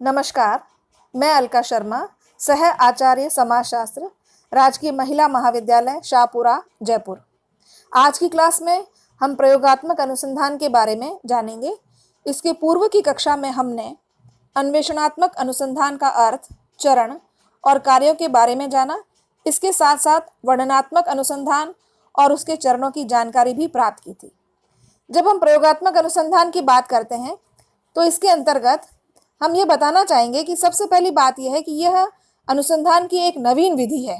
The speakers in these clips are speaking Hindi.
नमस्कार, मैं अलका शर्मा, सह आचार्य समाजशास्त्र, राजकीय महिला महाविद्यालय शाहपुरा, जयपुर। आज की क्लास में हम प्रयोगात्मक अनुसंधान के बारे में जानेंगे। इसके पूर्व की कक्षा में हमने अन्वेषणात्मक अनुसंधान का अर्थ, चरण और कार्यों के बारे में जाना। इसके साथ साथ वर्णनात्मक अनुसंधान और उसके चरणों की जानकारी भी प्राप्त की थी। जब हम प्रयोगात्मक अनुसंधान की बात करते हैं तो इसके अंतर्गत हम ये बताना चाहेंगे कि सबसे पहली बात यह है कि यह अनुसंधान की एक नवीन विधि है।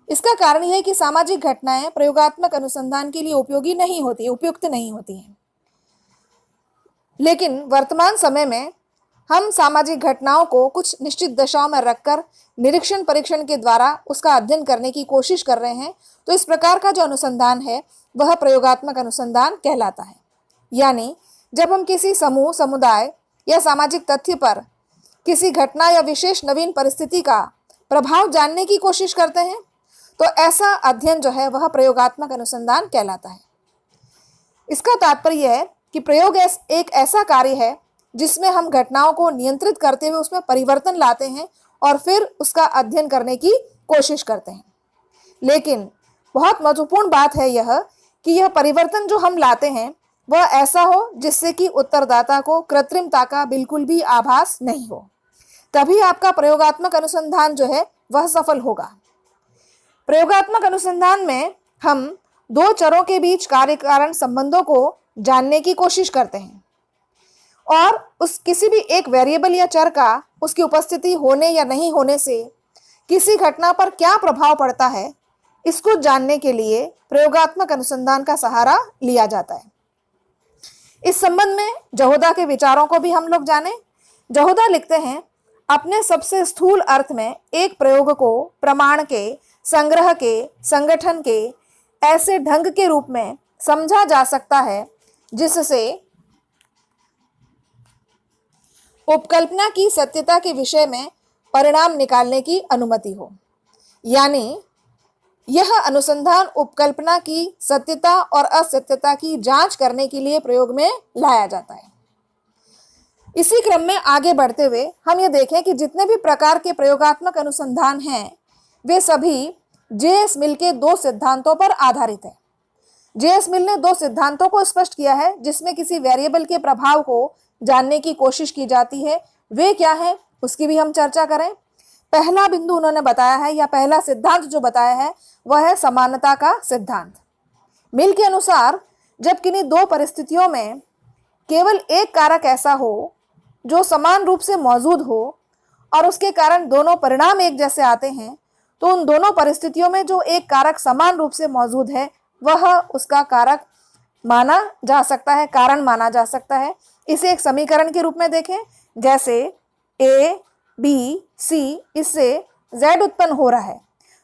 इसका कारण यह है कि सामाजिक घटनाएं प्रयोगात्मक अनुसंधान के लिए उपयोगी नहीं होती, उपयुक्त नहीं होती हैं। लेकिन वर्तमान समय में हम सामाजिक घटनाओं को कुछ निश्चित दशाओं में रखकर निरीक्षण परीक्षण के द्वारा उसका अध्ययन करने की कोशिश कर रहे हैं। तो इस प्रकार का जो अनुसंधान है वह प्रयोगात्मक अनुसंधान कहलाता है। यानी जब हम किसी समूह, समुदाय या सामाजिक तथ्य पर किसी घटना या विशेष नवीन परिस्थिति का प्रभाव जानने की कोशिश करते हैं तो ऐसा अध्ययन जो है वह प्रयोगात्मक अनुसंधान कहलाता है। इसका तात्पर्य है कि प्रयोग एक ऐसा कार्य है जिसमें हम घटनाओं को नियंत्रित करते हुए उसमें परिवर्तन लाते हैं और फिर उसका अध्ययन करने की कोशिश करते हैं। लेकिन बहुत महत्वपूर्ण बात है यह कि यह परिवर्तन जो हम लाते हैं वह ऐसा हो जिससे कि उत्तरदाता को कृत्रिमता का बिल्कुल भी आभास नहीं हो। तभी आपका प्रयोगात्मक अनुसंधान जो है वह सफल होगा। प्रयोगात्मक अनुसंधान में हम दो चरों के बीच कार्य कारण संबंधों को जानने की कोशिश करते हैं और उस किसी भी एक वेरिएबल या चर का उसकी उपस्थिति होने या नहीं होने से किसी घटना पर क्या प्रभाव पड़ता है, इसको जानने के लिए प्रयोगात्मक अनुसंधान का सहारा लिया जाता है। इस संबंध में जहोदा के विचारों को भी हम लोग जाने। जहोदा लिखते हैं, अपने सबसे स्थूल अर्थ में एक प्रयोग को प्रमाण के, संग्रह के, संगठन के ऐसे ढंग के रूप में समझा जा सकता है जिससे उपकल्पना की सत्यता के विषय में परिणाम निकालने की अनुमति हो। यानी यह अनुसंधान उपकल्पना की सत्यता और असत्यता की जांच करने के लिए प्रयोग में लाया जाता है। इसी क्रम में आगे बढ़ते हुए हम ये देखें कि जितने भी प्रकार के प्रयोगात्मक अनुसंधान हैं वे सभी जे.एस. मिल के दो सिद्धांतों पर आधारित है। जे.एस. मिल ने दो सिद्धांतों को स्पष्ट किया है जिसमें किसी वेरिएबल के प्रभाव को जानने की कोशिश की जाती है। वे क्या है उसकी भी हम चर्चा करें। पहला बिंदु उन्होंने बताया है या पहला सिद्धांत जो बताया है वह है समानता का सिद्धांत। मिल के अनुसार जब किन्हीं दो परिस्थितियों में केवल एक कारक ऐसा हो जो समान रूप से मौजूद हो और उसके कारण दोनों परिणाम एक जैसे आते हैं तो उन दोनों परिस्थितियों में जो एक कारक समान रूप से मौजूद है वह उसका कारक माना जा सकता है, कारण माना जा सकता है। इसे एक समीकरण के रूप में देखें, जैसे ए बी सी, इससे z उत्पन्न हो रहा है।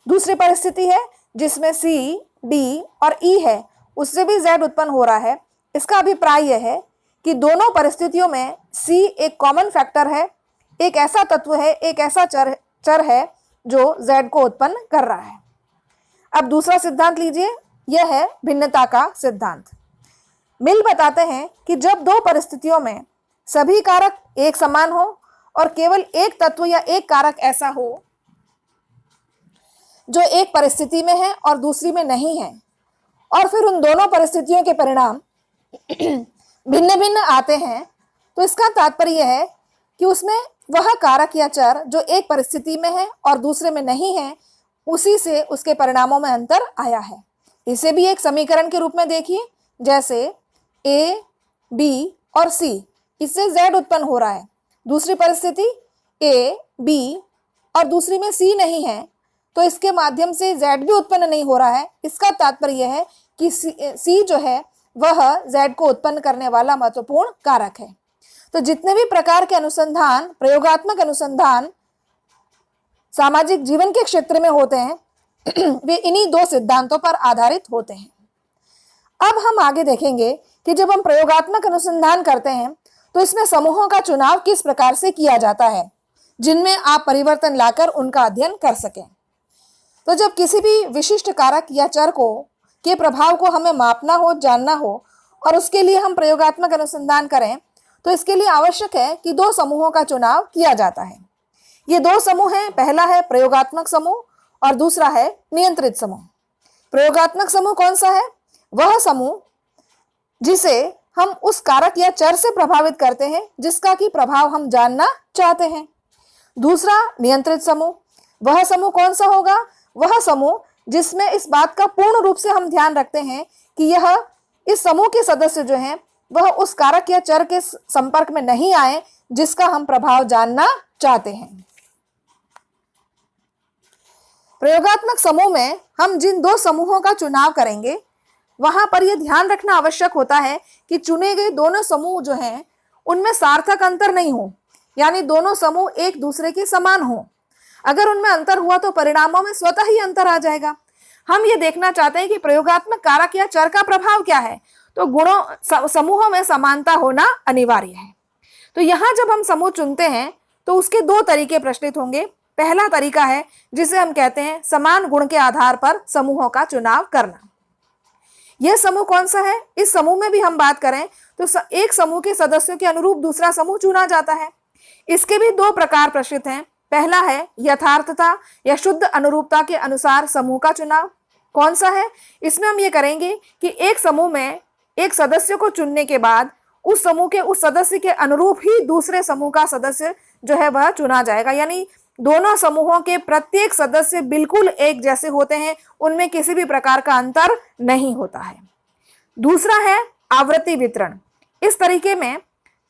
दूसरी परिस्थिति है जिसमें सी डी और ई है, उससे भी z उत्पन्न हो रहा है। इसका अभिप्राय यह है कि दोनों परिस्थितियों में c एक कॉमन फैक्टर है, एक ऐसा तत्व है, एक ऐसा चर है जो z को उत्पन्न कर रहा है। अब दूसरा सिद्धांत लीजिए, यह है भिन्नता का सिद्धांत। मिल बताते हैं कि जब दो परिस्थितियों में सभी कारक एक समान हो और केवल एक तत्व या एक कारक ऐसा हो जो एक परिस्थिति में है और दूसरी में नहीं है और फिर उन दोनों परिस्थितियों के परिणाम भिन्न भिन्न आते हैं, तो इसका तात्पर्य है कि उसमें वह कारक या चर जो एक परिस्थिति में है और दूसरे में नहीं है उसी से उसके परिणामों में अंतर आया है। इसे भी एक समीकरण के रूप में देखिए, जैसे ए बी और सी, इससे z उत्पन्न हो रहा है। दूसरी परिस्थिति ए बी और दूसरी में सी नहीं है तो इसके माध्यम से z भी उत्पन्न नहीं हो रहा है। इसका तात्पर्य है कि सी जो है वह z को उत्पन्न करने वाला महत्वपूर्ण कारक है। तो जितने भी प्रकार के अनुसंधान, प्रयोगात्मक अनुसंधान सामाजिक जीवन के क्षेत्र में होते हैं वे इन्हीं दो सिद्धांतों पर आधारित होते हैं। अब हम आगे देखेंगे कि जब हम प्रयोगात्मक अनुसंधान करते हैं तो इसमें समूहों का चुनाव किस प्रकार से किया जाता है जिनमें आप परिवर्तन लाकर उनका अध्ययन कर सकें। तो जब किसी भी विशिष्ट कारक या चर के प्रभाव को हमें मापना हो, जानना हो और उसके लिए हम प्रयोगात्मक अनुसंधान करें तो इसके लिए आवश्यक है कि दो समूहों का चुनाव किया जाता है। ये दो समूह हैं, पहला है प्रयोगात्मक समूह और दूसरा है नियंत्रित समूह। प्रयोगात्मक समूह कौन सा है? वह समूह जिसे हम उस कारक या चर से प्रभावित करते हैं जिसका कि प्रभाव हम जानना चाहते हैं। दूसरा नियंत्रित समूह, वह समूह कौन सा होगा? वह समूह जिसमें इस बात का पूर्ण रूप से हम ध्यान रखते हैं कि इस समूह के सदस्य जो हैं वह उस कारक या चर के संपर्क में नहीं आए जिसका हम प्रभाव जानना चाहते हैं। प्रयोगात्मक समूह में हम जिन दो समूहों का चुनाव करेंगे वहां पर यह ध्यान रखना आवश्यक होता है कि चुने गए दोनों समूह जो हैं उनमें सार्थक अंतर नहीं हो, यानी दोनों समूह एक दूसरे के समान हो। अगर उनमें अंतर हुआ तो परिणामों में स्वतः ही अंतर आ जाएगा। हम ये देखना चाहते हैं कि प्रयोगात्मक कारक या चर का प्रभाव क्या है, तो गुणों समूहों में समानता होना अनिवार्य है। तो यहाँ जब हम समूह चुनते हैं तो उसके दो तरीके प्रचलित होंगे। पहला तरीका है जिसे हम कहते हैं समान गुण के आधार पर समूहों का चुनाव करना। यह समूह कौन सा है? इस समूह में भी हम बात करें तो एक समूह के सदस्यों के अनुरूप दूसरा समूह चुना जाता है। इसके भी दो प्रकार प्रचलित हैं। पहला है यथार्थता या शुद्ध अनुरूपता के अनुसार समूह का चुनाव। कौन सा है? इसमें हम ये करेंगे कि एक समूह में एक सदस्य को चुनने के बाद उस समूह के उस सदस्य के अनुरूप ही दूसरे समूह का सदस्य जो है वह चुना जाएगा, यानी दोनों समूहों के प्रत्येक सदस्य बिल्कुल एक जैसे होते हैं, उनमें किसी भी प्रकार का अंतर नहीं होता है। दूसरा है आवृत्ति वितरण। इस तरीके में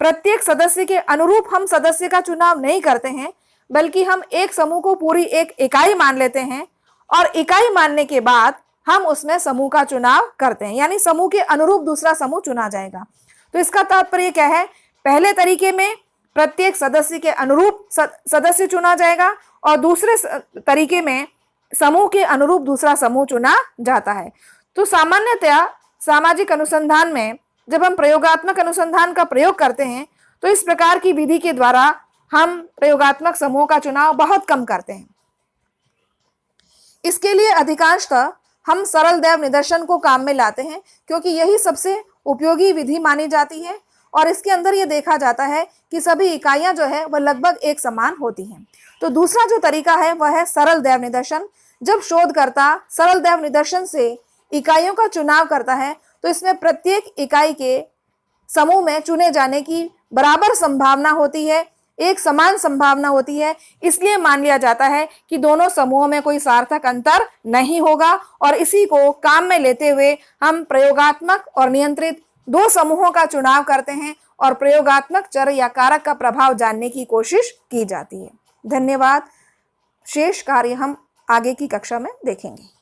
प्रत्येक सदस्य के अनुरूप हम सदस्य का चुनाव नहीं करते हैं, बल्कि हम एक समूह को पूरी एक इकाई मान लेते हैं और इकाई मानने के बाद हम उसमें समूह का चुनाव करते हैं, यानी समूह के अनुरूप दूसरा समूह चुना जाएगा। तो इसका तात्पर्य क्या है? पहले तरीके में प्रत्येक सदस्य के अनुरूप सदस्य चुना जाएगा और दूसरे तरीके में समूह के अनुरूप दूसरा समूह चुना जाता है। तो सामान्यतया सामाजिक अनुसंधान में जब हम प्रयोगात्मक अनुसंधान का प्रयोग करते हैं तो इस प्रकार की विधि के द्वारा हम प्रयोगात्मक समूह का चुनाव बहुत कम करते हैं। इसके लिए अधिकांशतः हम सरल दैव निदर्शन को काम में लाते हैं, क्योंकि यही सबसे उपयोगी विधि मानी जाती है और इसके अंदर ये देखा जाता है कि सभी इकाइयां जो है वह लगभग एक समान होती हैं। तो दूसरा जो तरीका है वह है सरल दैव निदर्शन। जब शोधकर्ता सरल दैव निदर्शन से इकाइयों का चुनाव करता है तो इसमें प्रत्येक इकाई के समूह में चुने जाने की बराबर संभावना होती है, एक समान संभावना होती है। इसलिए मान लिया जाता है कि दोनों समूहों में कोई सार्थक अंतर नहीं होगा और इसी को काम में लेते हुए हम प्रयोगात्मक और नियंत्रित दो समूहों का चुनाव करते हैं और प्रयोगात्मक चर या कारक का प्रभाव जानने की कोशिश की जाती है। धन्यवाद। शेष कार्य हम आगे की कक्षा में देखेंगे।